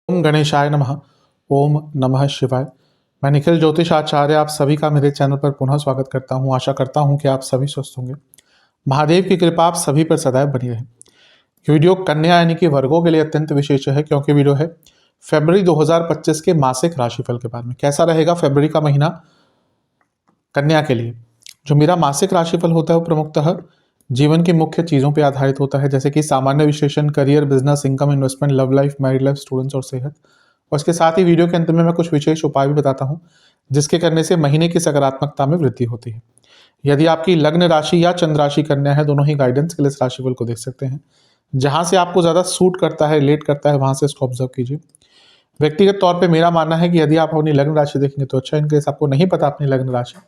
ओम गणेशाय नमः। ओम नमः शिवाय। मैं निखिल ज्योतिष आचार्य आप सभी का मेरे चैनल पर पुनः स्वागत करता हूं। आशा करता हूं कि आप सभी स्वस्थ होंगे। महादेव की कृपा आप सभी पर सदैव बनी रहे। ये वीडियो कन्या यानी कि वर्गों के लिए अत्यंत विशेष है, क्योंकि वीडियो है फरवरी 2025 के मासिक राशिफल के बारे में। कैसा रहेगा फरवरी का महीना कन्या के लिए। जो मेरा मासिक राशिफल होता है वो प्रमुखतः जीवन की मुख्य चीज़ों पर आधारित होता है, जैसे कि सामान्य विश्लेषण, career, business, income, investment, love life, married life, students और सेहत। और इसके साथ ही वीडियो के अंत में मैं कुछ विशेष उपाय भी बताता हूं, जिसके करने से महीने की सकारात्मकता में वृद्धि होती है। यदि आपकी लग्न राशि या चंद्र राशि कन्या है, दोनों ही गाइडेंस के लिए इस राशिफल को देख सकते हैं। जहां से आपको ज़्यादा सूट करता है, रिलेट करता है, वहां से इसको ऑब्जर्व कीजिए। व्यक्तिगत तौर पर मेरा मानना है कि यदि आप अपनी लग्न राशि देखेंगे तो अच्छा, इनकेस आपको नहीं पता अपनी लग्न राशि,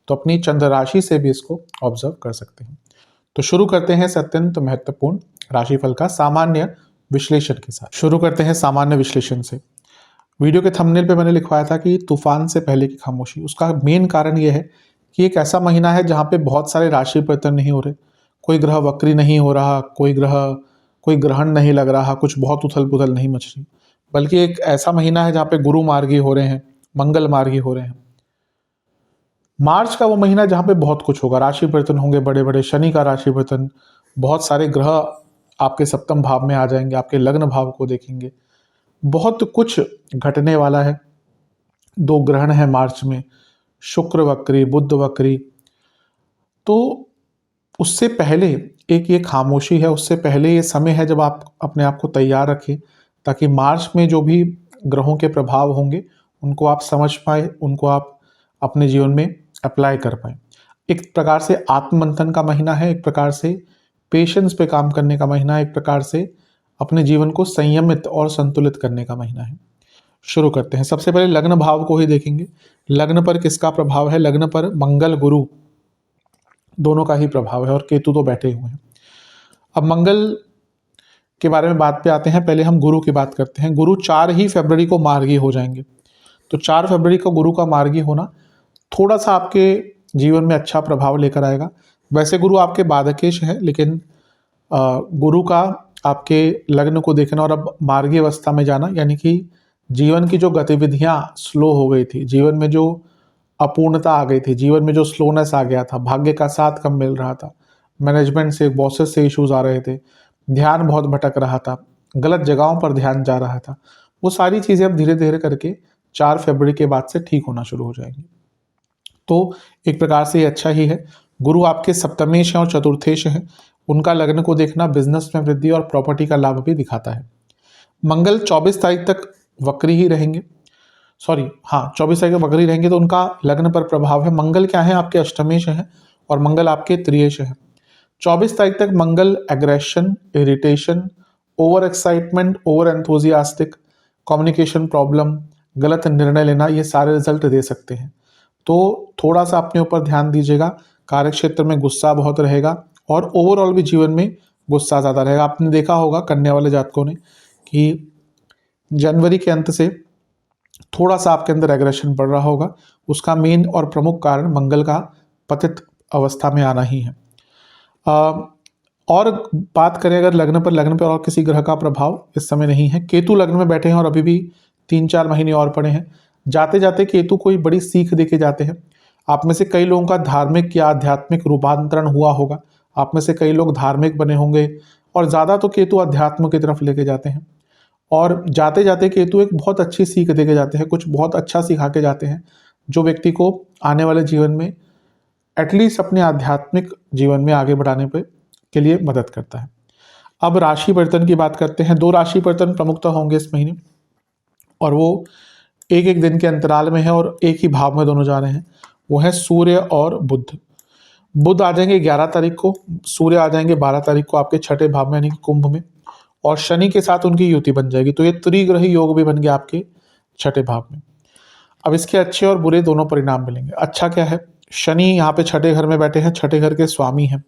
तो अपनी चंद्र राशि से भी इसको ऑब्जर्व कर सकते हैं। तो शुरू करते हैं अत्यंत महत्वपूर्ण राशिफल का सामान्य विश्लेषण के साथ। शुरू करते हैं सामान्य विश्लेषण से। वीडियो के थंबनेल पे मैंने लिखवाया था कि तूफान से पहले की खामोशी। उसका मेन कारण यह है कि एक ऐसा महीना है जहाँ पे बहुत सारे राशि परिवर्तन नहीं हो रहे, कोई ग्रह वक्री नहीं हो रहा, कोई ग्रहण नहीं लग रहा, कुछ बहुत उथल पुथल नहीं मच रही, बल्कि एक ऐसा महीना है जहाँ पे गुरु मार्गी हो रहे हैं, मंगल मार्गी हो रहे हैं। मार्च का वो महीना जहाँ पे बहुत कुछ होगा, राशि परिवर्तन होंगे बड़े बड़े, शनि का राशि परिवर्तन, बहुत सारे ग्रह आपके सप्तम भाव में आ जाएंगे, आपके लग्न भाव को देखेंगे, बहुत कुछ घटने वाला है। 2 ग्रहण है मार्च में, शुक्र वक्री, बुध वक्री। तो उससे पहले एक ये खामोशी है, उससे पहले ये समय है जब आप अपने आप को तैयार रखें, ताकि मार्च में जो भी ग्रहों के प्रभाव होंगे उनको आप समझ पाए, उनको आप अपने जीवन में अप्लाई कर पाए। एक प्रकार से आत्ममंथन का महीना है, एक प्रकार से पेशेंस पे काम करने का महीना है, एक प्रकार से अपने जीवन को संयमित और संतुलित करने का महीना है। शुरू करते हैं। सबसे पहले लग्न भाव को ही देखेंगे। लग्न पर किसका प्रभाव है? लग्न पर मंगल गुरु दोनों का ही प्रभाव है, और केतु तो बैठे हुए हैं। अब मंगल के बारे में बात पे आते हैं। पहले हम गुरु की बात करते हैं। गुरु 4 ही फरवरी को मार्गी हो जाएंगे। तो 4 फरवरी को गुरु का मार्गी होना थोड़ा सा आपके जीवन में अच्छा प्रभाव लेकर आएगा। वैसे गुरु आपके बाधकेश है, लेकिन गुरु का आपके लग्न को देखना और अब मार्गी अवस्था में जाना, यानी कि जीवन की जो गतिविधियां स्लो हो गई थी, जीवन में जो अपूर्णता आ गई थी, जीवन में जो स्लोनेस आ गया था, भाग्य का साथ कम मिल रहा था, मैनेजमेंट से, बॉसेस से इश्यूज आ रहे थे, ध्यान बहुत भटक रहा था, गलत जगहों पर ध्यान जा रहा था, वो सारी चीज़ें अब धीरे धीरे करके 4 फरवरी के बाद से ठीक होना शुरू हो जाएंगी। तो एक प्रकार से ये अच्छा ही है। गुरु आपके सप्तमेश हैं और चतुर्थेश हैं। उनका लग्न को देखना बिजनेस में वृद्धि और प्रॉपर्टी का लाभ भी दिखाता है। मंगल 24 तारीख तक वक्री ही रहेंगे, 24 तारीख तक वक्री रहेंगे, तो उनका लग्न पर प्रभाव है। मंगल क्या है? आपके अष्टमेश है और मंगल आपके त्रियेश है। 24 तारीख तक मंगल aggression, irritation, over excitement, over enthusiastic, communication problem, गलत निर्णय लेना, ये सारे रिजल्ट दे सकते हैं। तो थोड़ा सा अपने ऊपर ध्यान दीजिएगा। कार्य क्षेत्र में गुस्सा बहुत रहेगा और ओवरऑल भी जीवन में गुस्सा ज़्यादा रहेगा। आपने देखा होगा कन्या वाले जातकों ने कि जनवरी के अंत से थोड़ा सा आपके अंदर एग्रेशन बढ़ रहा होगा। उसका मेन और प्रमुख कारण मंगल का पतित अवस्था में आना ही है। और बात करें अगर लग्न पर और किसी ग्रह का प्रभाव इस समय नहीं है। केतु लग्न में बैठे हैं और अभी भी 3-4 महीने और पड़े हैं। जाते जाते केतु कोई बड़ी सीख दे के जाते हैं। आप में से कई लोगों का धार्मिक या आध्यात्मिक रूपांतरण हुआ होगा। आप में से कई लोग धार्मिक बने होंगे, और ज़्यादा तो केतु अध्यात्म की तरफ लेके जाते हैं। और जाते जाते केतु एक बहुत अच्छी सीख दे के जाते हैं, कुछ बहुत अच्छा सिखा के जाते हैं, जो व्यक्ति को आने वाले जीवन में एटलीस्ट अपने आध्यात्मिक जीवन में आगे बढ़ाने के लिए मदद करता है। अब राशि परिवर्तन की बात करते हैं। 2 राशि परिवर्तन प्रमुखतः होंगे इस महीने, और वो एक एक दिन के अंतराल में है और एक ही भाव में दोनों जा रहे हैं। वो है सूर्य और बुध। बुध आ जाएंगे 11 तारीख को, सूर्य आ जाएंगे 12 तारीख को आपके छठे भाव में यानी कि कुंभ में, और शनि के साथ उनकी युति बन जाएगी। तो ये त्रिग्रही योग भी बन गया आपके छठे भाव में। अब इसके अच्छे और बुरे दोनों परिणाम मिलेंगे। अच्छा क्या है? शनि यहाँ पे छठे घर में बैठे हैं, छठे घर के स्वामी हैं।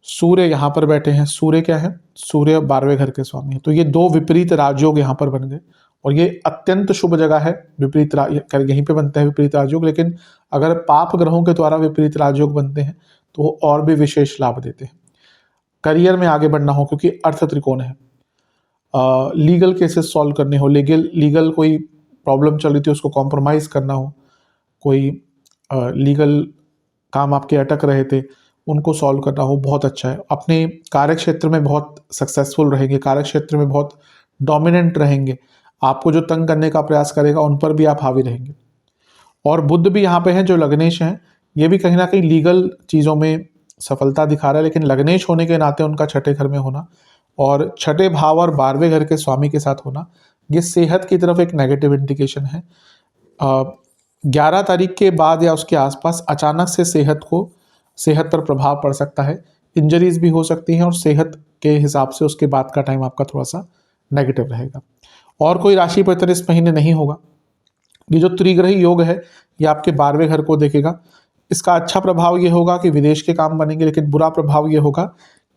सूर्य यहाँ पर बैठे हैं, सूर्य क्या है? सूर्य 12वें घर के स्वामी है। तो ये 2 विपरीत राजयोग यहाँ पर बन गए, और ये अत्यंत शुभ जगह है। विपरीत यहीं पे बनते हैं विपरीत राजयोग, लेकिन अगर पाप ग्रहों के द्वारा विपरीत राजयोग बनते हैं तो वो और भी विशेष लाभ देते हैं। करियर में आगे बढ़ना हो, क्योंकि अर्थ त्रिकोण है। लीगल केसेस सॉल्व करने हो, लीगल कोई प्रॉब्लम चल रही थी उसको कॉम्प्रोमाइज़ करना हो, कोई लीगल काम आपके अटक रहे थे उनको सॉल्व करना हो, बहुत अच्छा है। अपने कार्य क्षेत्र में बहुत सक्सेसफुल रहेंगे, कार्य क्षेत्र में बहुत डोमिनेंट रहेंगे, आपको जो तंग करने का प्रयास करेगा उन पर भी आप हावी रहेंगे। और बुध भी यहाँ पे हैं जो लग्नेश हैं, ये भी कहीं ना कहीं लीगल चीज़ों में सफलता दिखा रहा है, लेकिन लग्नेश होने के नाते उनका छठे घर में होना और छठे भाव और 12वें घर के स्वामी के साथ होना, ये सेहत की तरफ एक नेगेटिव इंडिकेशन है। 11 तारीख के बाद या उसके आसपास अचानक से सेहत पर प्रभाव पड़ सकता है, इंजरीज भी हो सकती हैं और सेहत के हिसाब से उसके बाद का टाइम आपका थोड़ा सा नेगेटिव रहेगा। और कोई राशि परिवर्तन इस महीने नहीं होगा। ये जो त्रिग्रही योग है ये आपके 12वें घर को देखेगा। इसका अच्छा प्रभाव ये होगा कि विदेश के काम बनेंगे, लेकिन बुरा प्रभाव ये होगा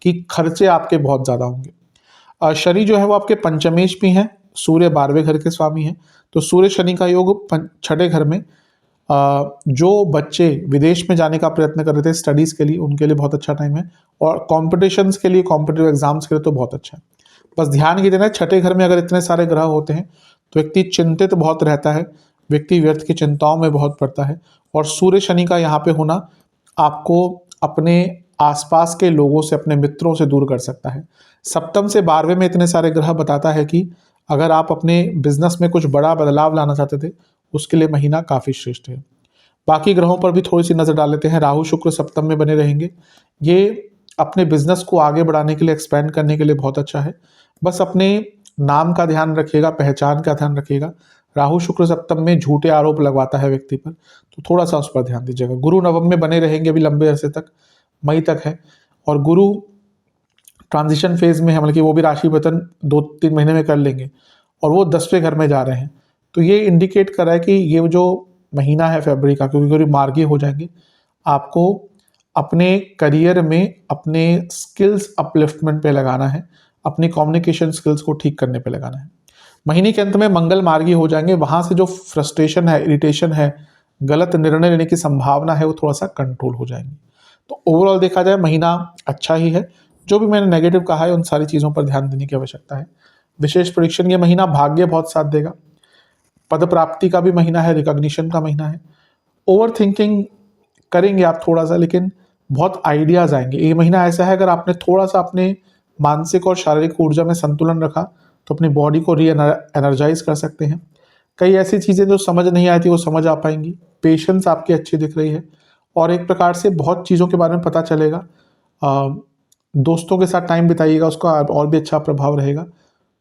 कि खर्चे आपके बहुत ज़्यादा होंगे। शनि जो है वो आपके पंचमेश भी हैं, सूर्य 12वें घर के स्वामी हैं, तो सूर्य शनि का योग छठे घर में। जो बच्चे विदेश में जाने का प्रयत्न कर रहे थे स्टडीज़ के लिए, उनके लिए बहुत अच्छा टाइम है, और कॉम्पिटिशन्स के लिए, कॉम्पिटिटिव एग्जाम्स के लिए तो बहुत अच्छा है। बस ध्यान ये देना है, छठे घर में अगर इतने सारे ग्रह होते हैं तो व्यक्ति चिंतित बहुत रहता है, व्यक्ति व्यर्थ की चिंताओं में बहुत पड़ता है, और सूर्य शनि का यहाँ पे होना आपको अपने आसपास के लोगों से, अपने मित्रों से दूर कर सकता है। सप्तम से 12वें में इतने सारे ग्रह बताता है कि अगर आप अपने बिजनेस में कुछ बड़ा बदलाव लाना चाहते थे उसके लिए महीना काफ़ी श्रेष्ठ है। बाकी ग्रहों पर भी थोड़ी सी नज़र डाल लेते हैं। राहु शुक्र सप्तम में बने रहेंगे, ये अपने बिजनेस को आगे बढ़ाने के लिए, एक्सपेंड करने के लिए बहुत अच्छा है। बस अपने नाम का ध्यान रखिएगा, पहचान का ध्यान रखिएगा। राहु शुक्र सप्तम में झूठे आरोप लगवाता है व्यक्ति पर, तो थोड़ा सा उस पर ध्यान दीजिएगा। गुरु नवम में बने रहेंगे अभी लंबे अरसे तक, मई तक है, और गुरु ट्रांजिशन फेज में है, मतलब कि वो भी राशि परिवर्तन 2-3 महीने में कर लेंगे, और वो 10वें घर में जा रहे हैं। तो ये इंडिकेट कर रहा है कि ये जो महीना है फरवरी का, क्योंकि गुरु मार्गी हो जाएंगे, आपको अपने करियर में अपने स्किल्स अपलिफ्टमेंट पे लगाना है, अपनी कम्युनिकेशन स्किल्स को ठीक करने पे लगाना है। महीने के अंत में मंगल मार्गी हो जाएंगे, वहाँ से जो फ्रस्ट्रेशन है, इरिटेशन है, गलत निर्णय लेने की संभावना है, वो थोड़ा सा कंट्रोल हो जाएंगी। तो ओवरऑल देखा जाए महीना अच्छा ही है। जो भी मैंने नेगेटिव कहा है उन सारी चीज़ों पर ध्यान देने की आवश्यकता है। विशेष प्रेडिक्शन, ये महीना भाग्य बहुत साथ देगा, पद प्राप्ति का भी महीना है, रिकॉग्निशन का महीना है। ओवर थिंकिंग करेंगे आप थोड़ा सा, लेकिन बहुत आइडियाज़ आएंगे। ये महीना ऐसा है, अगर आपने थोड़ा सा अपने मानसिक और शारीरिक ऊर्जा में संतुलन रखा तो अपनी बॉडी को एनर्जाइज कर सकते हैं। कई ऐसी चीज़ें जो समझ नहीं आई थी वो समझ आ पाएंगी। पेशेंस आपकी अच्छी दिख रही है, और एक प्रकार से बहुत चीज़ों के बारे में पता चलेगा। दोस्तों के साथ टाइम बिताइएगा, उसका और भी अच्छा प्रभाव रहेगा।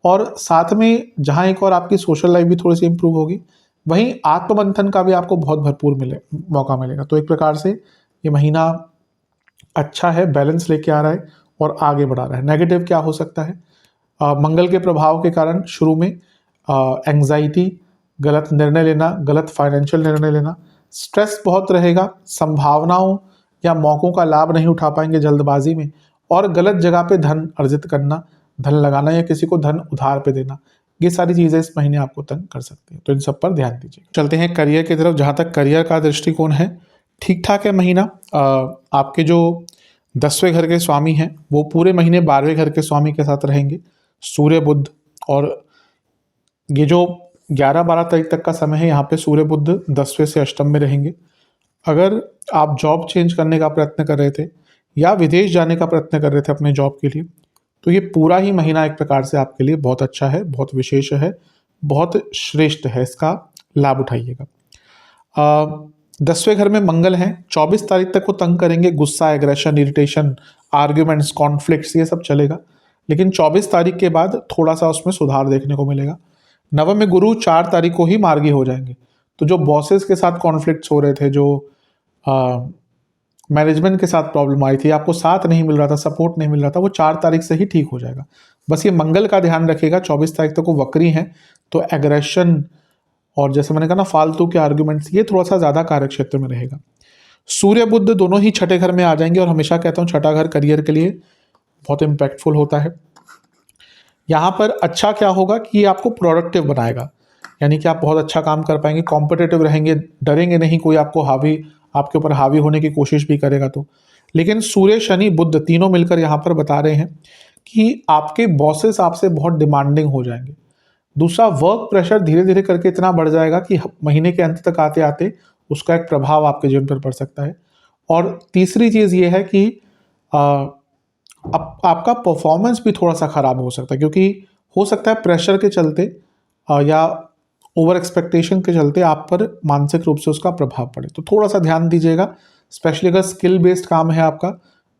और साथ में जहाँ एक और आपकी सोशल लाइफ भी थोड़ी सी इंप्रूव होगी, वहीं आत्ममंथन का भी आपको बहुत भरपूर मौका मिलेगा। तो एक प्रकार से ये महीना अच्छा है, बैलेंस लेके आ रहा है और आगे बढ़ा रहा है। नेगेटिव क्या हो सकता है? मंगल के प्रभाव के कारण शुरू में एंग्जाइटी, गलत निर्णय लेना, गलत फाइनेंशियल निर्णय लेना, स्ट्रेस बहुत रहेगा, संभावनाओं या मौक़ों का लाभ नहीं उठा पाएंगे जल्दबाजी में, और गलत जगह पे धन अर्जित करना, धन लगाना या किसी को धन उधार पे देना, ये सारी चीज़ें इस महीने आपको तंग कर सकती हैं। तो इन सब पर ध्यान दीजिए। चलते हैं करियर की तरफ। जहाँ तक करियर का दृष्टिकोण है, ठीक ठाक है महीना। आपके जो 10वें घर के स्वामी हैं वो पूरे महीने 12वें घर के स्वामी के साथ रहेंगे, सूर्य बुध। और ये जो 11-12 तारीख तक का समय है, यहाँ पे सूर्य बुध 10वें से अष्टम में रहेंगे। अगर आप जॉब चेंज करने का प्रयत्न कर रहे थे या विदेश जाने का प्रयत्न कर रहे थे अपने जॉब के लिए, तो ये पूरा ही महीना एक प्रकार से आपके लिए बहुत अच्छा है, बहुत विशेष है, बहुत श्रेष्ठ है। इसका लाभ उठाइएगा। 10वें घर में मंगल हैं, 24 तारीख तक वो तंग करेंगे, गुस्सा, एग्रेशन, इरिटेशन, आर्ग्यूमेंट्स, कॉन्फ्लिक्ट्स, ये सब चलेगा। लेकिन 24 तारीख के बाद थोड़ा सा उसमें सुधार देखने को मिलेगा। नवम में गुरु 4 तारीख को ही मार्गी हो जाएंगे, तो जो बॉसेस के साथ कॉन्फ्लिक्ट्स हो रहे थे, जो मैनेजमेंट के साथ प्रॉब्लम आई थी, आपको साथ नहीं मिल रहा था, सपोर्ट नहीं मिल रहा था, वो 4 तारीख से ही ठीक हो जाएगा। बस ये मंगल का ध्यान रखिएगा, 24 तारीख तक वो वक्री हैं, तो एग्रेशन और जैसे मैंने कहा ना फालतू के आर्ग्यूमेंट्स, ये थोड़ा सा ज़्यादा कार्य क्षेत्र में रहेगा। सूर्य बुध दोनों ही छठे घर में आ जाएंगे, और हमेशा कहता हूँ छठा घर करियर के लिए बहुत इम्पैक्टफुल होता है। यहाँ पर अच्छा क्या होगा कि ये आपको प्रोडक्टिव बनाएगा, यानी कि आप बहुत अच्छा काम कर पाएंगे, कॉम्पिटिटिव रहेंगे, डरेंगे नहीं, कोई आपके ऊपर हावी होने की कोशिश भी करेगा तो। लेकिन सूर्य शनि बुध तीनों मिलकर यहाँ पर बता रहे हैं कि आपके बॉसेस आपसे बहुत डिमांडिंग हो जाएंगे। दूसरा, वर्क प्रेशर धीरे धीरे करके इतना बढ़ जाएगा कि महीने के अंत तक आते आते उसका एक प्रभाव आपके जीवन पर पड़ सकता है। और तीसरी चीज़ ये है कि अ, आपका परफॉर्मेंस भी थोड़ा सा खराब हो सकता है, क्योंकि हो सकता है प्रेशर के चलते या ओवर एक्सपेक्टेशन के चलते आप पर मानसिक रूप से उसका प्रभाव पड़े। तो थोड़ा सा ध्यान दीजिएगा, स्पेशली अगर स्किल बेस्ड काम है आपका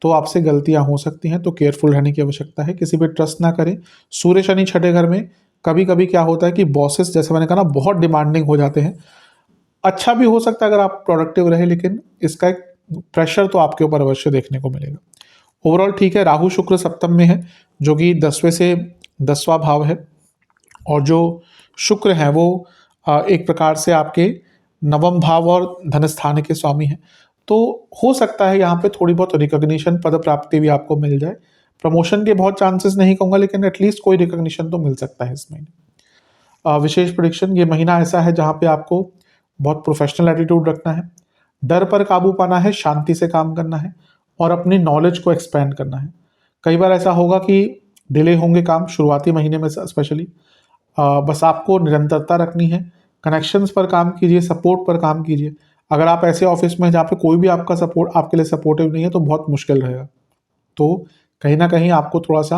तो आपसे गलतियां हो सकती हैं, तो केयरफुल रहने की आवश्यकता है। किसी पे ट्रस्ट ना करें। सूर्य शनि छठे घर में कभी कभी क्या होता है कि बॉसेस, जैसे मैंने कहा ना, बहुत डिमांडिंग हो जाते हैं। अच्छा भी हो सकता है अगर आप प्रोडक्टिव रहे, लेकिन इसका एक प्रेशर तो आपके ऊपर अवश्य देखने को मिलेगा। ओवरऑल ठीक है। राहु शुक्र सप्तम में है, जो कि 10वें से 10वां भाव है, और जो शुक्र है वो एक प्रकार से आपके नवम भाव और धन स्थान के स्वामी हैं। तो हो सकता है यहाँ पे थोड़ी बहुत रिकॉग्निशन, पद प्राप्ति भी आपको मिल जाए। प्रमोशन के बहुत चांसेस नहीं कहूँगा, लेकिन एटलीस्ट कोई रिकॉग्निशन तो मिल सकता है इस महीने। विशेष प्रेडिक्शन, ये महीना ऐसा है जहाँ पे आपको बहुत प्रोफेशनल एटीट्यूड रखना है, डर पर काबू पाना है, शांति से काम करना है और अपनी नॉलेज को एक्सपेंड करना है। कई बार ऐसा होगा कि डिले होंगे काम शुरुआती महीने में स्पेशली। बस आपको निरंतरता रखनी है, कनेक्शंस पर काम कीजिए, सपोर्ट पर काम कीजिए। अगर आप ऐसे ऑफिस में जहाँ पे कोई भी आपका सपोर्ट आपके लिए सपोर्टिव नहीं है तो बहुत मुश्किल रहेगा। तो कहीं ना कहीं आपको थोड़ा सा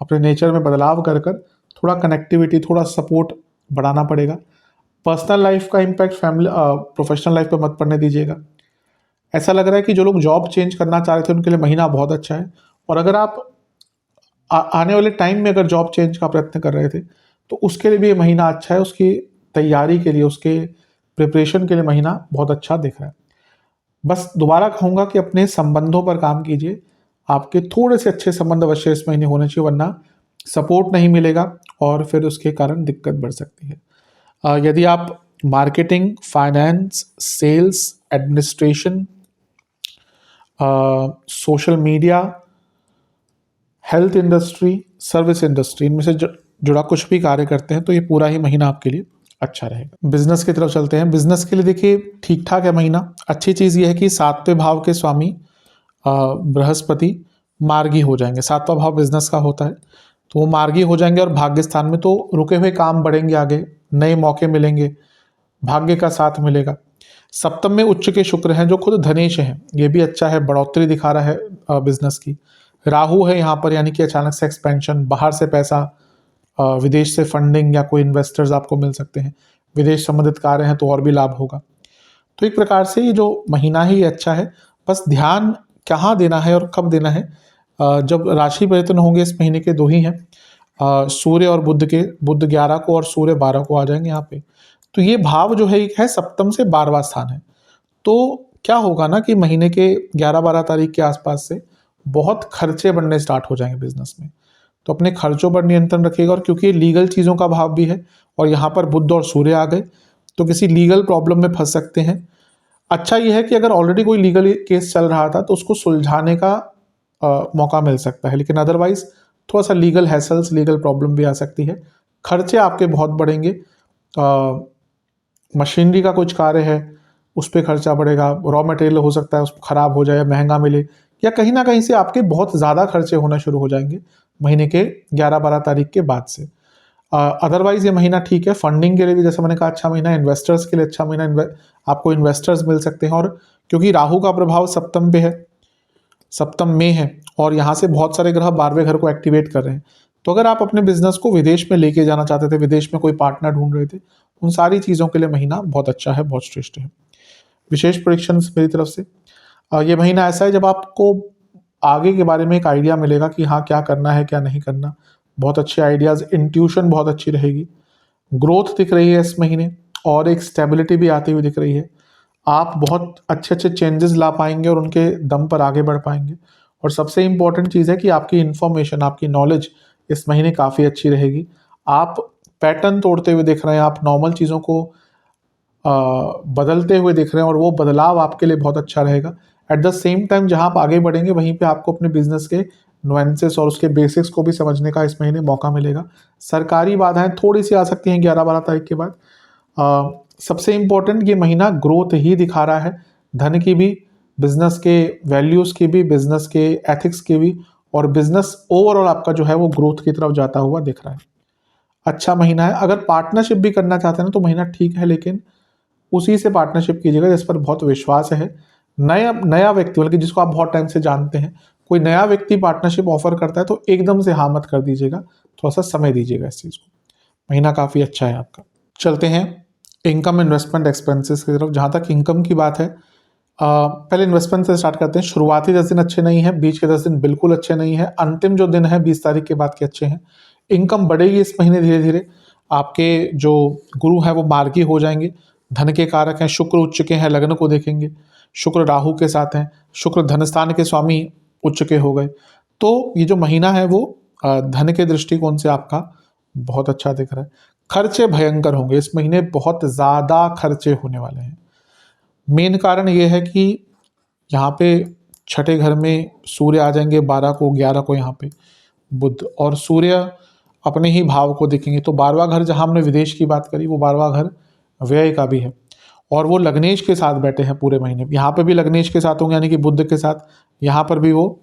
अपने नेचर में बदलाव कर कर थोड़ा कनेक्टिविटी, थोड़ा सपोर्ट बढ़ाना पड़ेगा। पर्सनल लाइफ का इम्पैक्ट फैमिली प्रोफेशनल लाइफ पे मत पड़ने दीजिएगा। ऐसा लग रहा है कि जो लोग जॉब चेंज करना चाह रहे थे उनके लिए महीना बहुत अच्छा है, और अगर आप आने वाले टाइम में अगर जॉब चेंज का प्रयत्न कर रहे थे तो उसके लिए भी ये महीना अच्छा है। उसकी तैयारी के लिए, उसके प्रिपरेशन के लिए महीना बहुत अच्छा दिख रहा है। बस दोबारा कहूँगा कि अपने संबंधों पर काम कीजिए। आपके थोड़े से अच्छे संबंध अवश्य इस महीने होने चाहिए, वरना सपोर्ट नहीं मिलेगा और फिर उसके कारण दिक्कत बढ़ सकती है। यदि आप marketing, finance, sales, administration, social media, health industry, service industry, इनमें से जुड़ा कुछ भी कार्य करते हैं तो ये पूरा ही महीना आपके लिए अच्छा रहेगा। बिजनेस की तरफ चलते हैं। बिजनेस के लिए देखिए ठीक ठाक है महीना। अच्छी चीज़ ये है कि 7वें भाव के स्वामी बृहस्पति मार्गी हो जाएंगे। 7वां भाव बिजनेस का होता है, तो वो मार्गी हो जाएंगे और भाग्य स्थान में, तो रुके हुए काम बढ़ेंगे आगे, नए मौके मिलेंगे, भाग्य का साथ मिलेगा। सप्तम में उच्च के शुक्र हैं जो खुद धनेश हैं, ये भी अच्छा है, बढ़ोतरी दिखा रहा है बिजनेस की। राहु है यहाँ पर, यानी कि अचानक से एक्सपेंशन, बाहर से पैसा, विदेश से फंडिंग या कोई इन्वेस्टर्स आपको मिल सकते हैं। विदेश संबंधित कार्य हैं तो और भी लाभ होगा। तो एक प्रकार से ये जो महीना ही अच्छा है। बस ध्यान कहाँ देना है और कब देना है, जब राशि परिवर्तन होंगे इस महीने के 2 ही हैं, सूर्य और बुध के। बुध 11 को और सूर्य 12 को आ जाएंगे यहाँ पे। तो ये भाव जो है एक है सप्तम से 12वां स्थान है। तो क्या होगा ना कि महीने के 11-12 तारीख के आसपास से बहुत खर्चे बढ़ने स्टार्ट हो जाएंगे बिजनेस में। तो अपने खर्चों पर नियंत्रण रखिएगा, और क्योंकि लीगल चीज़ों का भाव भी है और यहाँ पर बुध और सूर्य आ गए तो किसी लीगल प्रॉब्लम में फंस सकते हैं। अच्छा ये है कि अगर ऑलरेडी कोई लीगल केस चल रहा था तो उसको सुलझाने का मौका मिल सकता है, लेकिन अदरवाइज थोड़ा सा लीगल हैसल्स, लीगल प्रॉब्लम भी आ सकती है। खर्चे आपके बहुत बढ़ेंगे। मशीनरी का कुछ कार्य है उस पर खर्चा बढ़ेगा, रॉ मटेरियल हो सकता है उसको ख़राब हो जाए, महंगा मिले, या कहीं ना कहीं से आपके बहुत ज़्यादा खर्चे होना शुरू हो जाएंगे महीने के 11-12 तारीख के बाद से। अदरवाइज ये महीना ठीक है। फंडिंग के लिए भी जैसे मैंने कहा अच्छा महीना, इन्वेस्टर्स के लिए अच्छा महीना, आपको इन्वेस्टर्स मिल सकते हैं। और क्योंकि राहु का प्रभाव सप्तम पे है, सप्तम में है, और यहाँ से बहुत सारे ग्रह 12वें घर को एक्टिवेट कर रहे हैं, तो अगर आप अपने बिजनेस को विदेश में लेके जाना चाहते थे, विदेश में कोई पार्टनर ढूंढ रहे थे, उन सारी चीज़ों के लिए महीना बहुत अच्छा है, बहुत श्रेष्ठ है। विशेष प्रेडिक्शंस मेरी तरफ से, ये महीना ऐसा है जब आपको आगे के बारे में एक आइडिया मिलेगा कि हाँ क्या करना है क्या नहीं करना। बहुत अच्छे आइडियाज़, इंट्यूशन बहुत अच्छी रहेगी, ग्रोथ दिख रही है इस महीने, और एक स्टेबिलिटी भी आती हुई दिख रही है। आप बहुत अच्छे अच्छे चेंजेस ला पाएंगे और उनके दम पर आगे बढ़ पाएंगे। और सबसे इम्पॉर्टेंट चीज़ है कि आपकी इन्फॉर्मेशन, आपकी नॉलेज इस महीने काफ़ी अच्छी रहेगी। आप पैटर्न तोड़ते हुए दिख रहे हैं, आप नॉर्मल चीज़ों को बदलते हुए दिख रहे हैं, और वो बदलाव आपके लिए बहुत अच्छा रहेगा। एट द सेम टाइम जहाँ आप आगे बढ़ेंगे वहीं पे आपको अपने बिजनेस के नुएंसेस और उसके बेसिक्स को भी समझने का इस महीने मौका मिलेगा। सरकारी बाधाएं थोड़ी सी आ सकती हैं 11-12 तारीख के बाद। सबसे इम्पोर्टेंट ये महीना ग्रोथ ही दिखा रहा है, धन की भी, बिजनेस के वैल्यूज़ की भी, बिजनेस के एथिक्स की भी, और बिजनेस ओवरऑल आपका जो है वो ग्रोथ की तरफ जाता हुआ दिख रहा है। अच्छा महीना है। अगर पार्टनरशिप भी करना चाहते हैं ना तो महीना ठीक है, लेकिन उसी से पार्टनरशिप कीजिएगा जिस पर बहुत विश्वास है। नया नया व्यक्ति बल्कि जिसको आप बहुत टाइम से जानते हैं, कोई नया व्यक्ति पार्टनरशिप ऑफर करता है तो एकदम से हाँ मत कर दीजिएगा, थोड़ा सा समय दीजिएगा इस चीज़ को। महीना काफ़ी अच्छा है आपका। चलते हैं इनकम, इन्वेस्टमेंट, एक्सपेंसेस की तरफ। जहाँ तक इनकम की बात है, पहले इन्वेस्टमेंट से स्टार्ट करते हैं। शुरुआती 10 दिन अच्छे नहीं है, बीच के 10 दिन बिल्कुल अच्छे नहीं है, अंतिम जो दिन है 20 तारीख के बाद के अच्छे हैं। इनकम बढ़ेगी इस महीने धीरे धीरे। आपके जो गुरु हैं वो मार्गी हो जाएंगे, धन के कारक हैं, शुक्र उच्च चुके हैं, लग्न को देखेंगे, शुक्र राहु के साथ हैं, शुक्र धन स्थान के स्वामी उच्च के हो गए। तो ये जो महीना है वो धन के दृष्टिकोण से आपका बहुत अच्छा दिख रहा है। खर्चे भयंकर होंगे इस महीने, बहुत ज़्यादा खर्चे होने वाले हैं। मेन कारण ये है कि यहाँ पे छठे घर में सूर्य आ जाएंगे 12 को, 11 को यहाँ पे बुध, और सूर्य अपने ही भाव को देखेंगे। तो 12वां घर, जहाँ हमने विदेश की बात करी, वो 12वां घर व्यय का भी है, और वो लग्नेश के साथ बैठे हैं पूरे महीने। यहाँ पे भी लग्नेश के साथ होंगे, यानी कि बुध के साथ, यहाँ पर भी वो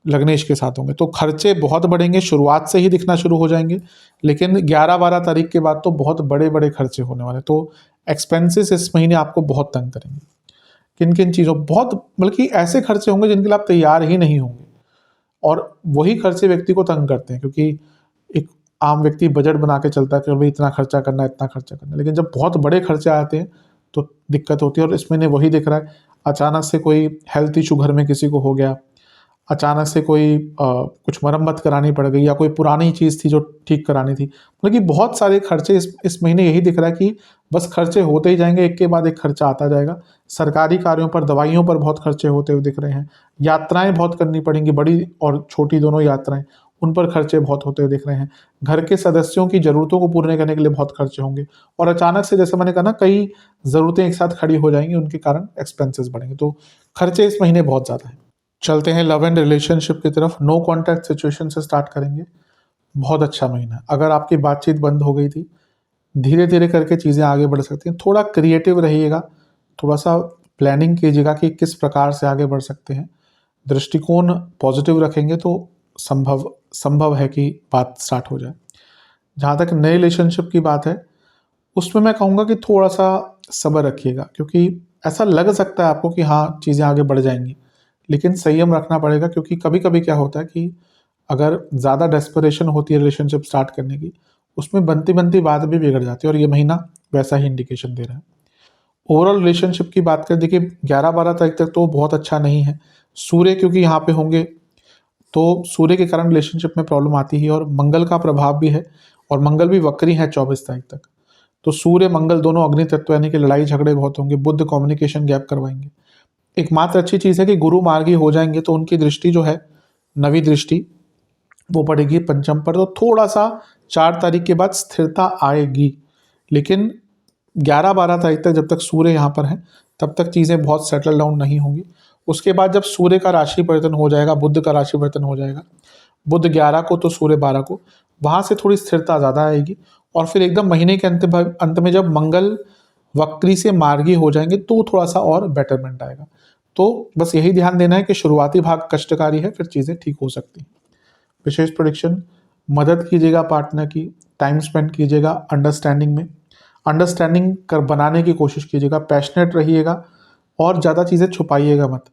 लग्नेश के साथ होंगे। तो खर्चे बहुत बढ़ेंगे, शुरुआत से ही दिखना शुरू हो जाएंगे, लेकिन 11-12 तारीख के बाद तो बहुत बड़े बड़े खर्चे होने वाले। तो एक्सपेंसेस इस महीने आपको बहुत तंग करेंगे। किन किन चीज़ों, बहुत बल्कि ऐसे खर्चे होंगे जिनके लिए आप तैयार ही नहीं होंगे, और वही खर्चे व्यक्ति को तंग करते हैं। क्योंकि एक आम व्यक्ति बजट बना के चलता है कि भाई इतना खर्चा करना है, इतना खर्चा करना है, लेकिन जब बहुत बड़े खर्चे आते हैं तो दिक्कत होती है। और इस महीने वही दिख रहा है, अचानक से कोई हेल्थ इशू घर में किसी को हो गया, अचानक से कोई कुछ मरम्मत करानी पड़ गई, या कोई पुरानी चीज़ थी जो ठीक करानी थी। मतलब कि बहुत सारे खर्चे इस महीने यही दिख रहा है कि बस खर्चे होते ही जाएंगे, एक के बाद एक खर्चा आता जाएगा। सरकारी कार्यों पर, दवाइयों पर बहुत खर्चे होते हुए दिख रहे हैं। यात्राएं बहुत करनी पड़ेंगी, बड़ी और छोटी दोनों यात्राएं, उन पर खर्चे बहुत होते हुए दिख रहे हैं। घर के सदस्यों की ज़रूरतों को पूर्ण करने के लिए बहुत खर्चे होंगे, और अचानक से, जैसे मैंने कहा ना, कई ज़रूरतें एक साथ खड़ी हो जाएंगी, उनके कारण एक्सपेंसेस बढ़ेंगे। तो खर्चे इस महीने बहुत ज़्यादा हैं। चलते हैं लव एंड रिलेशनशिप की तरफ। नो कॉन्टैक्ट सिचुएशन से स्टार्ट करेंगे। बहुत अच्छा महीना है। अगर आपकी बातचीत बंद हो गई थी, धीरे धीरे करके चीज़ें आगे बढ़ सकती हैं। थोड़ा क्रिएटिव रहिएगा, थोड़ा सा प्लानिंग कीजिएगा कि किस प्रकार से आगे बढ़ सकते हैं। दृष्टिकोण पॉजिटिव रखेंगे तो संभव संभव है कि बात स्टार्ट हो जाए। जहाँ तक नए रिलेशनशिप की बात है, उसमें मैं कहूँगा कि थोड़ा सा सब्र रखिएगा, क्योंकि ऐसा लग सकता है आपको कि हाँ चीज़ें आगे बढ़ जाएंगी, लेकिन संयम रखना पड़ेगा। क्योंकि कभी कभी क्या होता है कि अगर ज़्यादा डेस्परेशन होती है रिलेशनशिप स्टार्ट करने की, उसमें बनती बनती बात भी बिगड़ जाती है, और ये महीना वैसा ही इंडिकेशन दे रहा है। ओवरऑल रिलेशनशिप की बात करें, देखिए 11-12 तारीख तक तो बहुत अच्छा नहीं है। सूर्य क्योंकि यहाँ पे होंगे, तो सूर्य के कारण रिलेशनशिप में प्रॉब्लम आती है, और मंगल का प्रभाव भी है, और मंगल भी वक्री है 24 तारीख तक। तो सूर्य मंगल दोनों अग्नि तत्व, यानी कि लड़ाई झगड़े बहुत होंगे। बुध कम्युनिकेशन गैप करवाएंगे। एकमात्र अच्छी चीज़ है कि गुरु मार्गी हो जाएंगे, तो उनकी दृष्टि जो है, नवी दृष्टि, वो पड़ेगी पंचम पर। तो थोड़ा सा 4 तारीख के बाद स्थिरता आएगी, लेकिन 11-12 तारीख तक जब तक सूर्य यहाँ पर है, तब तक चीज़ें बहुत सेटल डाउन नहीं होंगी। उसके बाद जब सूर्य का राशि परिवर्तन हो जाएगा, बुध का राशि परिवर्तन हो जाएगा, बुध 11 को तो सूर्य 12 को, वहाँ से थोड़ी स्थिरता ज़्यादा आएगी। और फिर एकदम महीने के अंत में जब मंगल वक्री से मार्गी हो जाएंगे, तो थोड़ा सा और बेटरमेंट आएगा। तो बस यही ध्यान देना है कि शुरुआती भाग कष्टकारी है, फिर चीज़ें ठीक हो सकती हैं। विशेष प्रेडिक्शन, मदद कीजिएगा पार्टनर की, टाइम स्पेंड कीजिएगा अंडरस्टैंडिंग में, अंडरस्टैंडिंग कर बनाने की कोशिश कीजिएगा, पैशनेट रहिएगा, और ज़्यादा चीज़ें छुपाइएगा मत।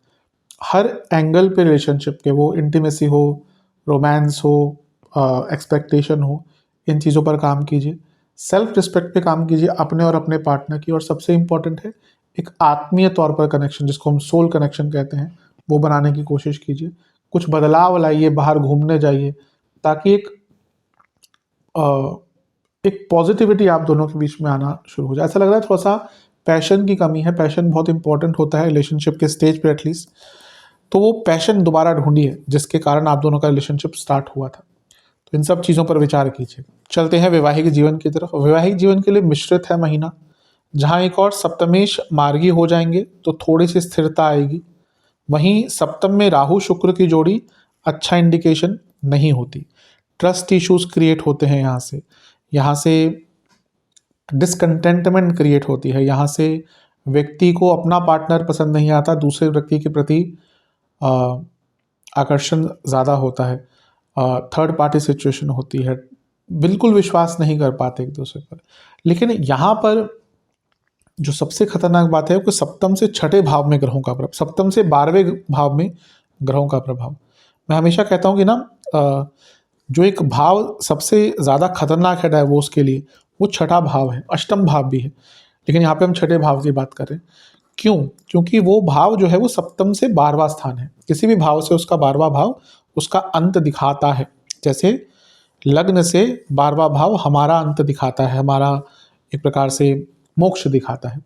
हर एंगल पे रिलेशनशिप के, वो इंटीमेसी हो, रोमांस हो, एक्सपेक्टेशन हो, इन चीज़ों पर काम कीजिए। सेल्फ रिस्पेक्ट पे काम कीजिए अपने और अपने पार्टनर की, और सबसे इम्पॉर्टेंट है एक आत्मीय तौर पर कनेक्शन, जिसको हम सोल कनेक्शन कहते हैं, वो बनाने की कोशिश कीजिए। कुछ बदलाव लाइए, बाहर घूमने जाइए, ताकि अ, एक पॉजिटिविटी आप दोनों के बीच में आना शुरू हो जाए। ऐसा लग रहा है थोड़ा सा पैशन की कमी है। पैशन बहुत इंपॉर्टेंट होता है रिलेशनशिप के स्टेज पे एटलीस्ट। तो वो पैशन दोबारा ढूंढिए जिसके कारण आप दोनों का रिलेशनशिप स्टार्ट हुआ था। तो इन सब चीज़ों पर विचार कीजिए। चलते हैं वैवाहिक जीवन की तरफ। वैवाहिक जीवन के लिए मिश्रित है महीना। जहाँ एक और सप्तमेश मार्गी हो जाएंगे तो थोड़ी सी स्थिरता आएगी। वहीं सप्तम में राहु शुक्र की जोड़ी अच्छा इंडिकेशन नहीं होती। ट्रस्ट इश्यूज क्रिएट होते हैं यहाँ से डिसकंटेंटमेंट क्रिएट होती है। यहाँ से व्यक्ति को अपना पार्टनर पसंद नहीं आता, दूसरे व्यक्ति के प्रति आकर्षण ज़्यादा होता है, थर्ड पार्टी सिचुएशन होती है, बिल्कुल विश्वास नहीं कर पाते एक दूसरे पर। लेकिन यहाँ पर जो सबसे खतरनाक बात है वो सप्तम से छठे भाव में ग्रहों का प्रभाव, सप्तम से 12वें भाव में ग्रहों का प्रभाव। मैं हमेशा कहता हूँ कि ना जो एक भाव सबसे ज़्यादा खतरनाक है डाइवोर्स के लिए वो छठा भाव है, अष्टम भाव भी है, लेकिन यहाँ पे हम छठे भाव की बात कर रहे हैं। क्यों? क्योंकि वो भाव जो है वो सप्तम से 12वां स्थान है। किसी भी भाव से उसका 12वां भाव उसका अंत दिखाता है। जैसे लग्न से 12वां भाव हमारा अंत दिखाता है, हमारा एक प्रकार से मोक्ष दिखाता है,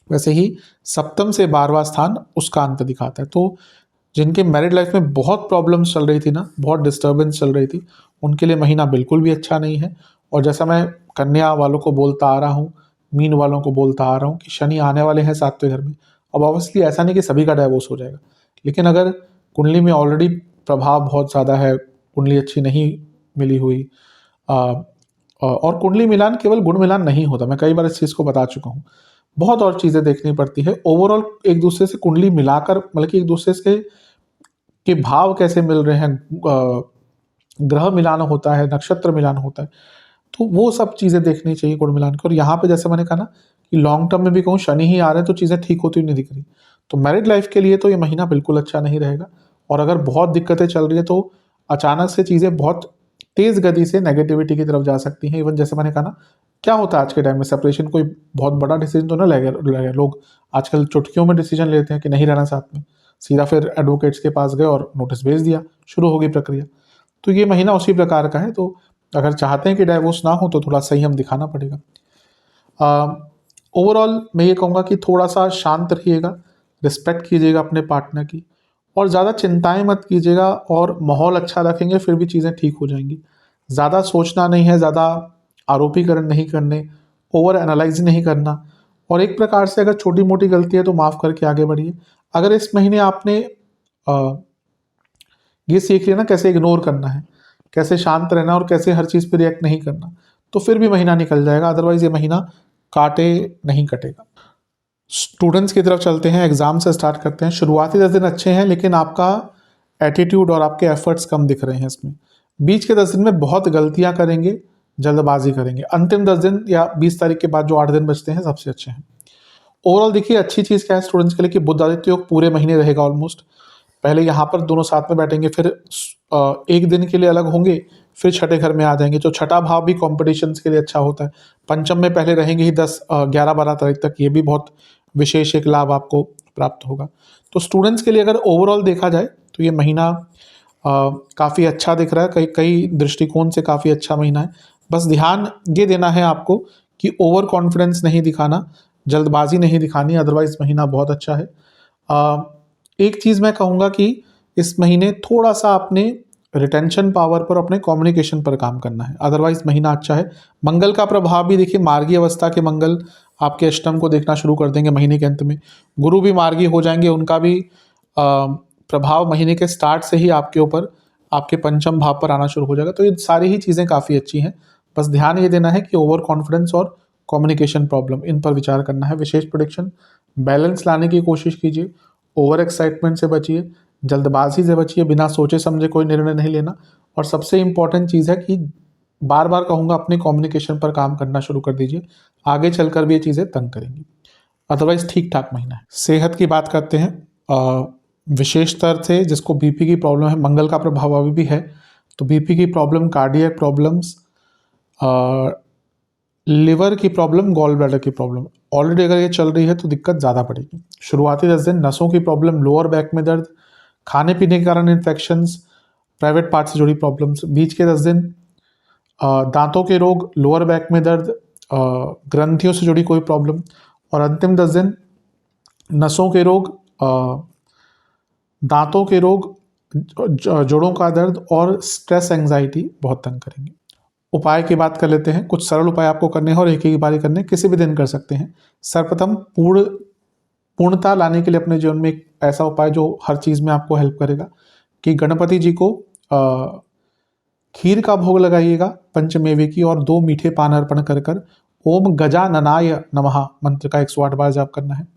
वैसे ही सप्तम से 12वां स्थान उसका अंत दिखाता है। तो जिनके मैरिड लाइफ में बहुत प्रॉब्लम्स चल रही थी ना, बहुत डिस्टर्बेंस चल रही थी, उनके लिए महीना बिल्कुल भी अच्छा नहीं है। और जैसा मैं कन्या वालों को बोलता आ रहा हूँ, मीन वालों को बोलता आ रहा हूँ कि शनि आने वाले हैं 7वें घर में। अब ऑब्वियसली ऐसा नहीं कि सभी का डाइवोर्स हो जाएगा, लेकिन अगर कुंडली में ऑलरेडी प्रभाव बहुत ज़्यादा है, कुंडली अच्छी नहीं मिली हुई, और कुंडली मिलान केवल गुण मिलान नहीं होता, मैं कई बार इस चीज़ को बता चुका हूँ, बहुत और चीज़ें देखनी पड़ती है। ओवरऑल एक दूसरे से कुंडली मिलाकर, मतलब कि एक दूसरे से के भाव कैसे मिल रहे हैं, ग्रह मिलान होता है, नक्षत्र मिलान होता है, तो वो सब चीज़ें देखनी चाहिए गुण मिलान की। और यहाँ पे जैसे मैंने कहा ना कि लॉन्ग टर्म में भी कहूँ शनि ही आ रहे हैं तो चीज़ें ठीक होती हुई नहीं दिख रही। तो मैरिड लाइफ के लिए तो ये महीना बिल्कुल अच्छा नहीं रहेगा। और अगर बहुत दिक्कतें चल रही है तो अचानक से चीज़ें बहुत तेज़ गति से नेगेटिविटी की तरफ जा सकती हैं। इवन जैसे मैंने कहा ना, क्या होता है आज के टाइम में, सेपरेशन कोई बहुत बड़ा डिसीजन तो ना लगे, लोग आजकल चुटकियों में डिसीजन लेते हैं कि नहीं रहना साथ में, सीधा फिर एडवोकेट्स के पास गए और नोटिस भेज दिया, शुरू हो गई प्रक्रिया। तो ये महीना उसी प्रकार का है। तो अगर चाहते हैं कि डाइवोर्स ना हो तो थोड़ा संयम दिखाना पड़ेगा। ओवरऑल मैं ये कहूँगा कि थोड़ा सा शांत रहिएगा, रिस्पेक्ट कीजिएगा अपने पार्टनर की, और ज़्यादा चिंताएं मत कीजिएगा, और माहौल अच्छा रखेंगे फिर भी चीज़ें ठीक हो जाएंगी। ज़्यादा सोचना नहीं है, ज़्यादा आरोपीकरण नहीं करने, ओवर एनालाइज नहीं करना, और एक प्रकार से अगर छोटी मोटी गलती है तो माफ़ करके आगे बढ़िए। अगर इस महीने आपने ये सीख लिया ना कैसे इग्नोर करना है, कैसे शांत रहना और कैसे हर चीज़ पे रिएक्ट नहीं करना, तो फिर भी महीना निकल जाएगा। अदरवाइज ये महीना काटे नहीं कटेगा। स्टूडेंट्स की तरफ चलते हैं, एग्जाम से स्टार्ट करते हैं। शुरुआती 10 दिन अच्छे हैं, लेकिन आपका एटीट्यूड और आपके एफर्ट्स कम दिख रहे हैं इसमें। बीच के 10 दिन में बहुत गलतियां करेंगे, जल्दबाजी करेंगे। अंतिम 10 दिन या 20 तारीख के बाद जो 8 दिन बचते हैं सबसे अच्छे हैं। ओवरऑल देखिए अच्छी चीज़ क्या है स्टूडेंट्स के लिए कि बुध आदित्य योग पूरे महीने रहेगा ऑलमोस्ट। पहले यहाँ पर दोनों साथ में बैठेंगे, फिर एक दिन के लिए अलग होंगे, फिर छठे घर में आ जाएंगे। जो छठा भाव भी कॉम्पिटिशन के लिए अच्छा होता है। पंचम में पहले रहेंगे ही 10, 11, 12 तारीख तक, ये भी बहुत विशेष एक लाभ आपको प्राप्त होगा। तो स्टूडेंट्स के लिए अगर ओवरऑल देखा जाए तो ये महीना काफ़ी अच्छा दिख रहा है, कई कई दृष्टिकोण से काफ़ी अच्छा महीना है। बस ध्यान ये देना है आपको कि ओवर कॉन्फिडेंस नहीं दिखाना, जल्दबाजी नहीं दिखानी, अदरवाइज महीना बहुत अच्छा है। एक चीज़ मैं कहूँगा कि इस महीने थोड़ा सा अपने रिटेंशन पावर पर, अपने कम्युनिकेशन पर काम करना है, अदरवाइज महीना अच्छा है। मंगल का प्रभाव भी देखिए, मार्गी अवस्था के मंगल आपके अष्टम को देखना शुरू कर देंगे महीने के अंत में। गुरु भी मार्गी हो जाएंगे, उनका भी प्रभाव महीने के स्टार्ट से ही आपके ऊपर, आपके पंचम भाव पर आना शुरू हो जाएगा। तो ये सारी ही चीज़ें काफ़ी अच्छी हैं। बस ध्यान ये देना है कि ओवर कॉन्फिडेंस और कम्युनिकेशन प्रॉब्लम, इन पर विचार करना है। विशेष प्रेडिक्शन, बैलेंस लाने की कोशिश कीजिए, ओवर एक्साइटमेंट से बचिए, जल्दबाजी से बचिए, बिना सोचे समझे कोई निर्णय नहीं लेना। और सबसे इम्पॉर्टेंट चीज़ है कि बार बार कहूँगा अपने कम्युनिकेशन पर काम करना शुरू कर दीजिए, आगे चलकर भी ये चीज़ें तंग करेंगी। अदरवाइज ठीक ठाक महीना है। सेहत की बात करते हैं। विशेषतर से जिसको बीपी की प्रॉब्लम है, मंगल का प्रभाव अभी भी है, तो बीपी की प्रॉब्लम, कार्डियक प्रॉब्लम्स, लिवर की प्रॉब्लम, गॉल ब्लैडर की प्रॉब्लम, ऑलरेडी अगर ये चल रही है तो दिक्कत ज़्यादा पड़ेगी। शुरुआती 10 दिन नसों की प्रॉब्लम, लोअर बैक में दर्द, खाने पीने के कारण इन्फेक्शंस, प्राइवेट पार्ट से जुड़ी प्रॉब्लम्स। बीच के 10 दिन दांतों के रोग, लोअर बैक में दर्द, ग्रंथियों से जुड़ी कोई प्रॉब्लम। और अंतिम 10 दिन नसों के रोग, दांतों के रोग, जोड़ों का दर्द और स्ट्रेस एंजाइटी बहुत तंग करेंगे। उपाय की बात कर लेते हैं। कुछ सरल उपाय आपको करने हैं और एक ही बारी करने, किसी भी दिन कर सकते हैं। सर्वप्रथम पूर्णता लाने के लिए अपने जीवन में एक ऐसा उपाय जो हर चीज़ में आपको हेल्प करेगा कि गणपति जी को खीर का भोग लगाइएगा पंचमेवे की, और 2 मीठे पान अर्पण कर कर ओम गजाननाय नमः मंत्र का 108 बार जाप करना है।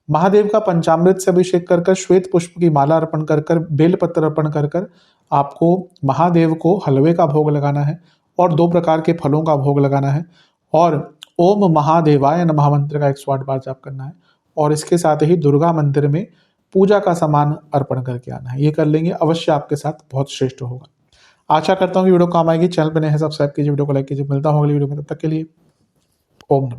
महादेव का पंचामृत से अभिषेक कर कर, श्वेत पुष्प की माला अर्पण कर कर, बेलपत्र अर्पण कर कर आपको महादेव को हलवे का भोग लगाना है और 2 प्रकार के फलों का भोग लगाना है और ओम महादेवाय नमः मंत्र का 108 बार जाप करना है और इसके साथ ही दुर्गा मंदिर में पूजा का सामान अर्पण करके आना है। ये कर लेंगे, अवश्य आपके साथ बहुत श्रेष्ठ होगा। आशा करता हूँ कि वीडियो काम आएगी। चैनल पर नए हैं, सब्सक्राइब कीजिए, वीडियो को लाइक कीजिए। मिलता हूँ अगली वीडियो में, तब तक के लिए ओम नमः।